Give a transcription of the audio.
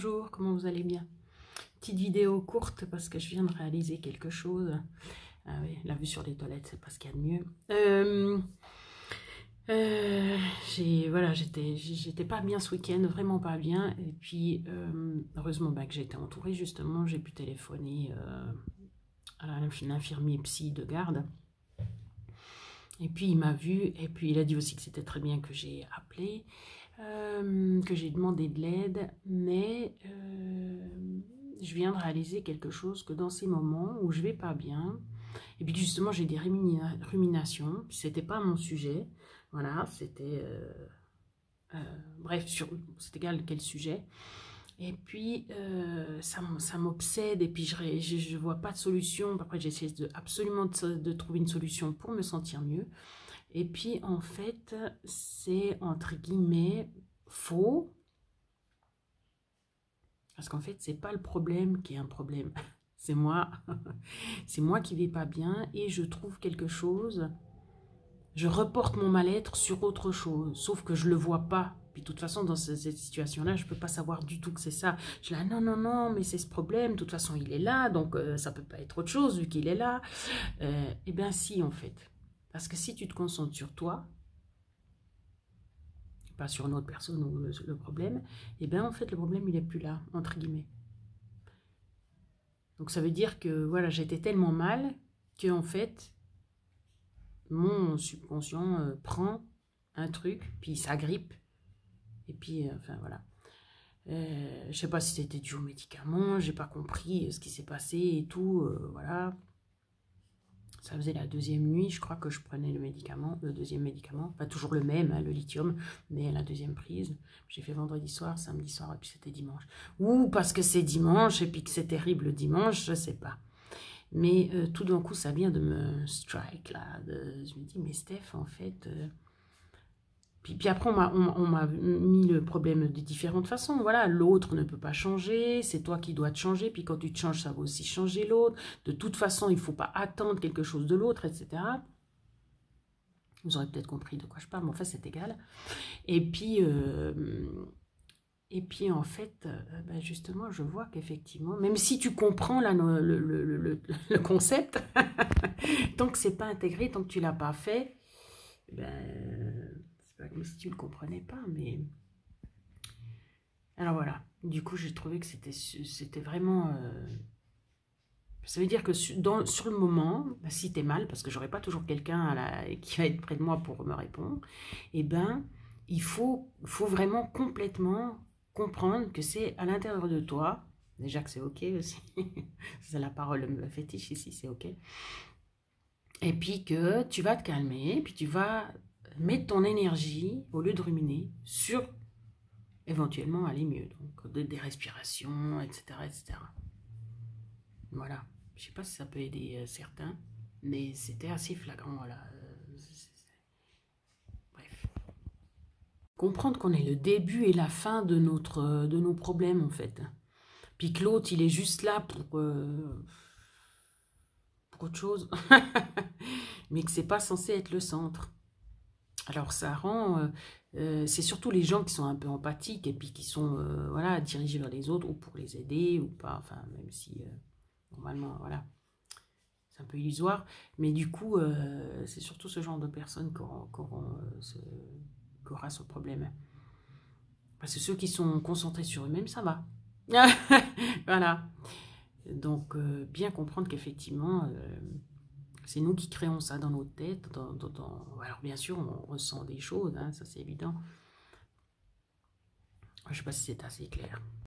Bonjour, comment vous allez bien? Petite vidéo courte parce que je viens de réaliser quelque chose. Ah oui, la vue sur les toilettes, c'est pas ce qu'il y a de mieux. Voilà, j'étais pas bien ce week-end, vraiment pas bien. Et puis, heureusement que j'ai été entourée, justement, j'ai pu téléphoner à l'infirmier psy de garde. Et puis, il m'a vu, et puis il a dit aussi que c'était très bien que j'ai appelé, que j'ai demandé de l'aide, mais je viens de réaliser quelque chose, que dans ces moments où je vais pas bien, et puis justement j'ai des ruminations, c'était pas mon sujet, voilà, c'était, bref, c'est égal quel sujet, et puis ça m'obsède, et puis je vois pas de solution, après j'essaie absolument de trouver une solution pour me sentir mieux, et puis en fait c'est entre guillemets faux, parce qu'en fait c'est pas le problème qui est un problème, c'est moi. C'est moi qui vais pas bien et je trouve quelque chose, je reporte mon mal-être sur autre chose, sauf que je le vois pas. Puis de toute façon, dans cette situation-là, je peux pas savoir du tout que c'est ça. Je dis, ah, non, non, non, mais c'est ce problème, de toute façon, il est là, donc ça peut pas être autre chose vu qu'il est là. Eh bien si, en fait. Parce que si tu te concentres sur toi, pas sur une autre personne ou le problème, eh bien en fait, le problème, il est plus là, entre guillemets. Donc ça veut dire que, voilà, j'étais tellement mal que, en fait, mon subconscient prend un truc, puis ça grippe, et puis, enfin voilà. Je sais pas si c'était dû au médicament, j'ai pas compris ce qui s'est passé et tout, voilà. Ça faisait la deuxième nuit, je crois que je prenais le médicament, le deuxième médicament, pas toujours le même, hein, le lithium, mais la deuxième prise. J'ai fait vendredi soir, samedi soir, et puis c'était dimanche. Ou parce que c'est dimanche, et puis que c'est terrible le dimanche, je sais pas. Mais tout d'un coup, ça vient de me strike, là. Je me dis, mais Steph, en fait... Puis après, on m'a mis le problème de différentes façons. Voilà, l'autre ne peut pas changer, c'est toi qui dois te changer, puis quand tu te changes, ça va aussi changer l'autre. De toute façon, il ne faut pas attendre quelque chose de l'autre, etc. Vous aurez peut-être compris de quoi je parle, mais enfin, c'est égal. Et puis en fait, ben justement, je vois qu'effectivement, même si tu comprends là, le concept, tant que c'est pas intégré, tant que tu l'as pas fait, ben, c'est pas comme si tu le comprenais pas, mais... Alors voilà, du coup, j'ai trouvé que c'était vraiment... Ça veut dire que sur le moment, bah, si t'es mal, parce que j'aurai pas toujours quelqu'un qui va être près de moi pour me répondre, eh ben, il faut vraiment complètement comprendre que c'est à l'intérieur de toi, déjà que c'est ok aussi, c'est la parole fétiche ici, c'est ok, et puis que tu vas te calmer, puis tu vas mettre ton énergie, au lieu de ruminer, sur éventuellement aller mieux, donc des respirations, etc., etc. Voilà. Je sais pas si ça peut aider certains, mais c'était assez flagrant, voilà. Bref. Comprendre qu'on est le début et la fin de nos problèmes, en fait. Puis que l'autre, il est juste là pour autre chose. Mais que c'est pas censé être le centre. Alors ça rend... c'est surtout les gens qui sont un peu empathiques et puis qui sont voilà, dirigés vers les autres ou pour les aider ou pas. Enfin, même si normalement, voilà. C'est un peu illusoire, mais du coup, c'est surtout ce genre de personnes qui aura ce problème. Parce que ceux qui sont concentrés sur eux-mêmes, ça va. Voilà. Donc, bien comprendre qu'effectivement, c'est nous qui créons ça dans notre tête. Alors, bien sûr, on ressent des choses, hein, ça c'est évident. Je ne sais pas si c'est assez clair.